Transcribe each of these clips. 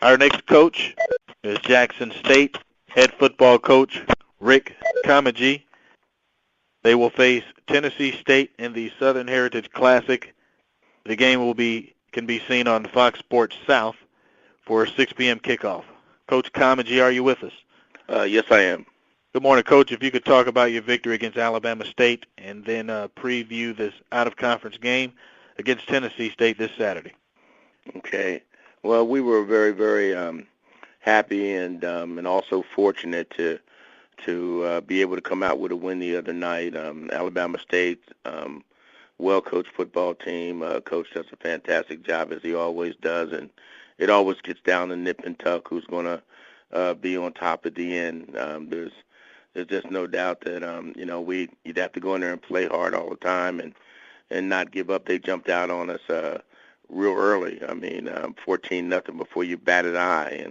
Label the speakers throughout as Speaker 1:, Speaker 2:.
Speaker 1: Our next coach is Jackson State head football coach Rick Comegy. They will face Tennessee State in the Southern Heritage Classic. The game can be seen on Fox Sports South for a 6 p.m. kickoff. Coach Comegy, are you with us?
Speaker 2: Yes, I am.
Speaker 1: Good morning, Coach. If you could talk about your victory against Alabama State and then preview this out-of-conference game against Tennessee State this Saturday.
Speaker 2: Okay. Well, we were very, very happy and also fortunate to be able to come out with a win the other night. Alabama State, well-coached football team. Coach does a fantastic job, as he always does, and it always gets down to nip and tuck who's going to be on top at the end. There's just no doubt that you'd have to go in there and play hard all the time and not give up. They jumped out on us real early. 14-0 before you bat an eye,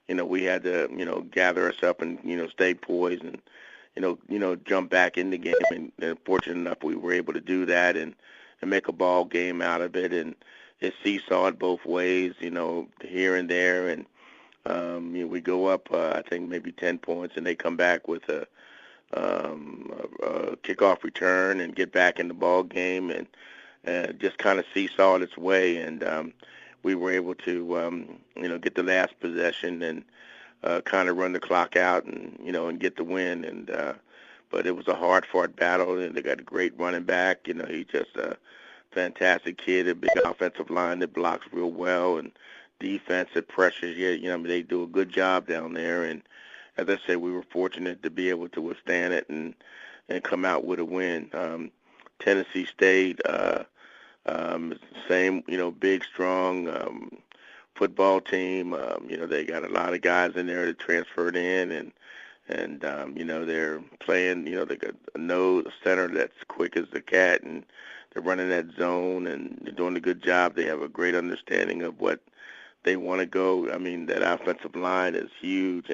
Speaker 2: and we had to gather us up and stay poised and jump back in the game. And fortunate enough, we were able to do that and make a ball game out of it. And it seesawed both ways, here and there, and we go up, I think maybe 10 points, and they come back with a kickoff return and get back in the ball game, and just kind of seesawed its way. And we were able to, get the last possession and kind of run the clock out and get the win. And but it was a hard-fought battle, and they got a great running back. He's just a fantastic kid, a big offensive line that blocks real well, and defense that pressures you. They do a good job down there. And as I said, we were fortunate to be able to withstand it and come out with a win. Tennessee State, same, big, strong football team. They got a lot of guys in there that transferred in, and they're playing. They got a center that's quick as the cat, and they're running that zone, and they're doing a good job. They have a great understanding of what they want to go. That offensive line is huge,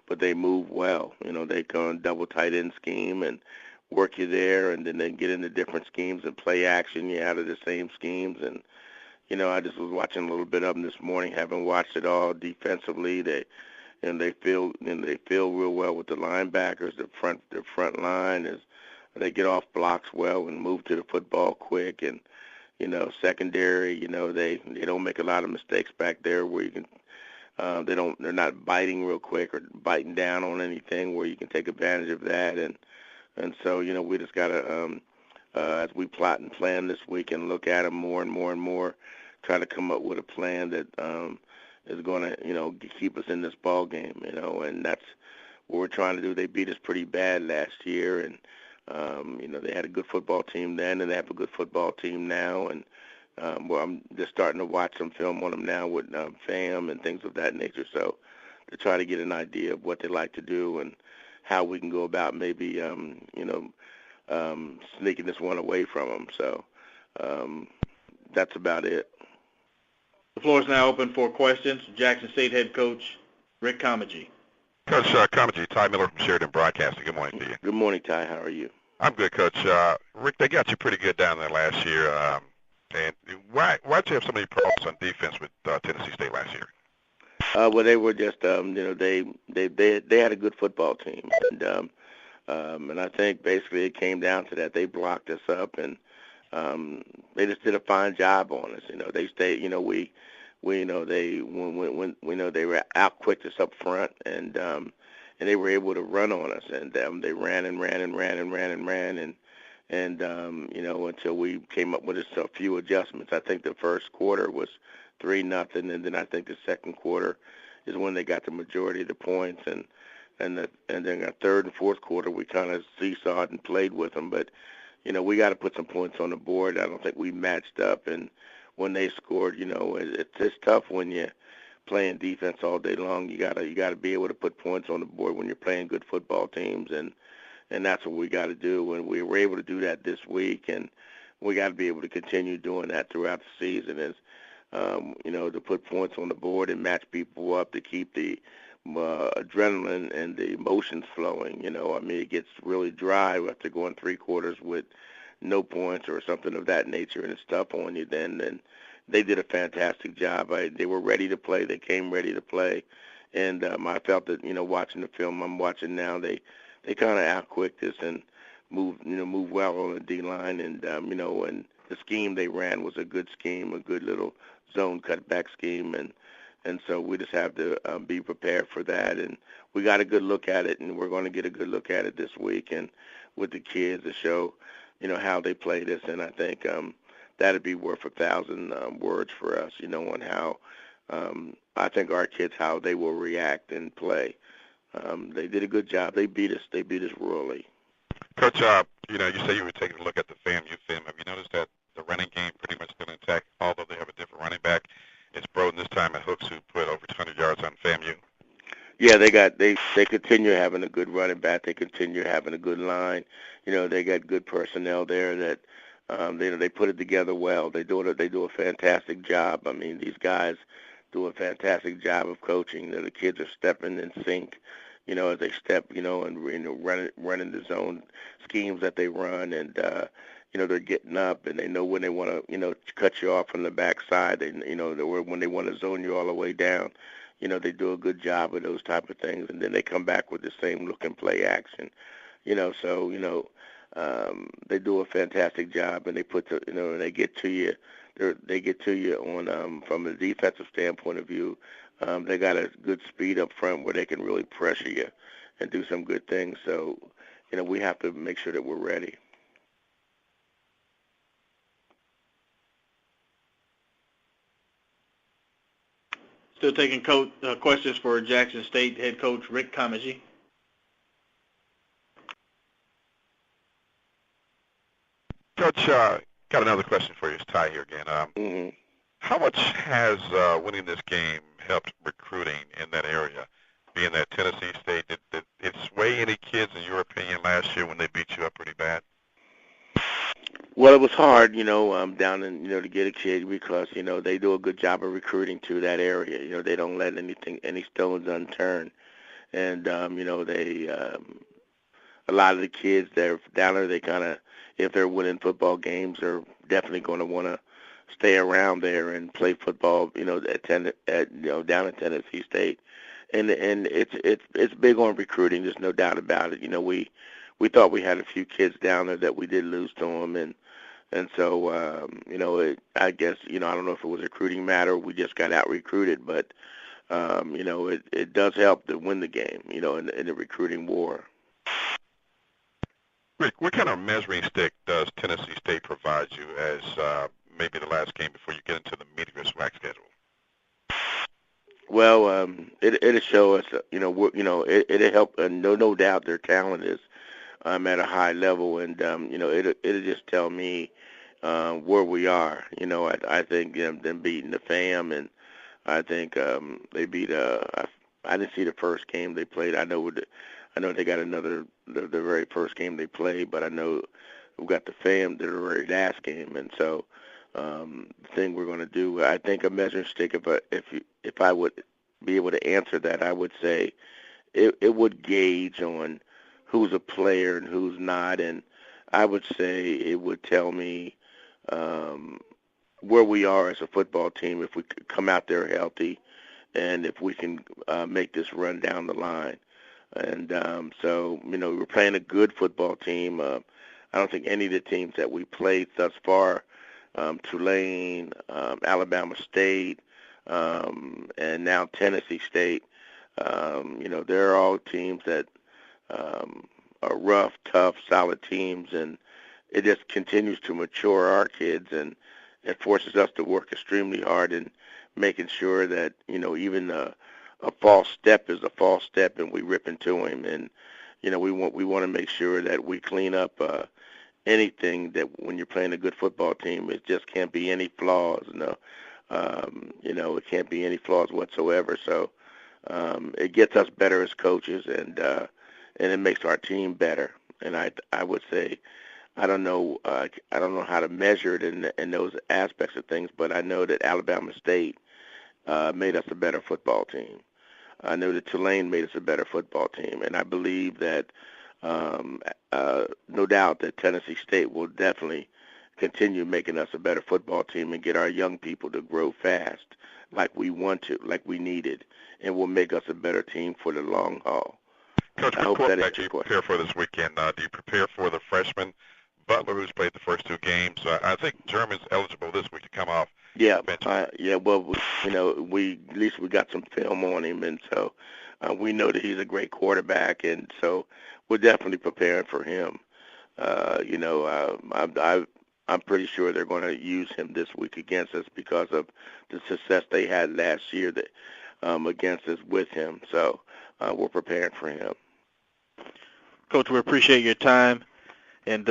Speaker 2: but they move well. They go in double tight end scheme and work you there, and then they get into different schemes and play action you out of the same schemes. And I just was watching a little bit of them this morning. Haven't watched it all defensively. They feel real well with the linebackers. The front line is they get off blocks well and move to the football quick. And secondary, they don't make a lot of mistakes back there where you can. They're not biting real quick or biting down on anything where you can take advantage of that. And so, we just got to, as we plot and plan this week and look at them more and more and more, try to come up with a plan that is going to, keep us in this ball game, and that's what we're trying to do. They beat us pretty bad last year, and, they had a good football team then, and they have a good football team now. And, I'm just starting to watch some film on them now with FAM and things of that nature, so to try to get an idea of what they like to do and how we can go about maybe, sneaking this one away from them. So that's about it.
Speaker 1: The floor is now open for questions. Jackson State head coach Rick Comegy.
Speaker 3: Coach Comegy, Ty Miller from Sheridan Broadcasting. Good morning to you.
Speaker 2: Good morning, Ty. How are you?
Speaker 3: I'm good, Coach. Rick, they got you pretty good down there last year. And why'd you have so many problems on defense with Tennessee State last year?
Speaker 2: Well, they were just, they had a good football team, and I think basically it came down to that. They blocked us up, and they just did a fine job on us. They stayed. We know they they were out quick us up front, and they were able to run on us, and they ran until we came up with just a few adjustments. I think the first quarter was 3-0, and then I think the second quarter is when they got the majority of the points, and then our third and fourth quarter we kind of seesawed and played with them. But we got to put some points on the board. I don't think we matched up, and when they scored, it's tough when you're playing defense all day long. You gotta be able to put points on the board when you're playing good football teams, and that's what we got to do. And we were able to do that this week, and we got to be able to continue doing that throughout the season. As to put points on the board and match people up to keep the adrenaline and the emotions flowing. It gets really dry after going 3 quarters with no points or something of that nature, and it's tough on you then they did a fantastic job. They were ready to play. They came ready to play, and I felt that watching the film I'm watching now, they kind of outquicked us and moved well on the D line, and and the scheme they ran was a good scheme, a good little zone cutback scheme, and so we just have to be prepared for that, and we got a good look at it, and we're going to get a good look at it this week, and with the kids to show how they play this, and I think that'd be worth 1,000 words for us, on how I think our kids, how they will react and play. They did a good job. They beat us. They beat us royally.
Speaker 3: Coach, you say you were taking a look at the FAMU film. Have you noticed that the running game pretty much still intact, although they have a different running back? It's Broden this time at Hooks who put over 200 yards on FAMU.
Speaker 2: Yeah, they continue having a good running back. They continue having a good line. They got good personnel there that they put it together well. They do a fantastic job. I mean, these guys do a fantastic job of coaching. The kids are stepping in sync, as they step, and running the zone schemes that they run, and they're getting up and they know when they want to, cut you off from the backside. They, when they want to zone you all the way down. They do a good job of those type of things, and then they come back with the same look and play action. So they do a fantastic job, and they put they get to you. They get to you on from a defensive standpoint of view. They got a good speed up front where they can really pressure you and do some good things. So, we have to make sure that we're ready.
Speaker 1: Still taking questions for Jackson State head coach Rick Comegy.
Speaker 3: Coach, got another question for you. It's Ty here again. How much has winning this game helped recruiting in that area? Being that Tennessee State, did it sway any kids, in your opinion, last year when they beat you up pretty bad?
Speaker 2: Well, it was hard, down in, to get a kid because, they do a good job of recruiting to that area. They don't let any stones unturned. And, they, a lot of the kids that are down there, they kind of, if they're winning football games, they're definitely going to want to stay around there and play football, down at Tennessee State. And it's big on recruiting. There's no doubt about it. We thought we had a few kids down there that we did lose to them, and so I guess I don't know if it was a recruiting matter. We just got out recruited, but it does help to win the game, in the recruiting war.
Speaker 3: Rick, what kind of measuring stick does Tennessee State provide you as maybe the last game before you get into the meat of your SWAC schedule?
Speaker 2: Well, it'll show us, it'll help. No doubt their talent is at a high level, and it'll just tell me where we are. I think them beating the FAM, and I think they beat. I didn't see the first game they played. I know they got the very first game they played, but I know we got the FAM the very last game, and so the thing we're going to do, I think a measuring stick. If I would be able to answer that, I would say it would gauge on who's a player and who's not, and I would say it would tell me where we are as a football team if we could come out there healthy and if we can make this run down the line. And so, we're playing a good football team. I don't think any of the teams that we played thus far, Tulane, Alabama State, and now Tennessee State, they're all teams that are rough, tough, solid teams, and it just continues to mature our kids, and it forces us to work extremely hard in making sure that, even a false step is a false step, and we rip into him, and, we want to make sure that we clean up anything that when you're playing a good football team, it just can't be any flaws, it can't be any flaws whatsoever, so it gets us better as coaches, and it makes our team better. And I would say, I don't know how to measure it in those aspects of things, but I know that Alabama State made us a better football team. I know that Tulane made us a better football team, and I believe that no doubt that Tennessee State will definitely continue making us a better football team and get our young people to grow fast like we want to, like we needed, and will make us a better team for the long haul.
Speaker 3: Coach,
Speaker 2: I
Speaker 3: what
Speaker 2: hope that
Speaker 3: quarterback do
Speaker 2: answers
Speaker 3: you
Speaker 2: your
Speaker 3: prepare for this weekend? Do you prepare for the freshman Butler, who's played the first 2 games? I think German's eligible this week to come off.
Speaker 2: Yeah, well, at least we got some film on him, and so we know that he's a great quarterback, and so we're definitely preparing for him. I'm pretty sure they're going to use him this week against us because of the success they had last year against us with him. So we're preparing for him.
Speaker 1: Coach, we appreciate your time, and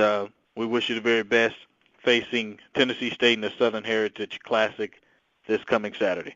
Speaker 1: we wish you the very best facing Tennessee State in the Southern Heritage Classic this coming Saturday.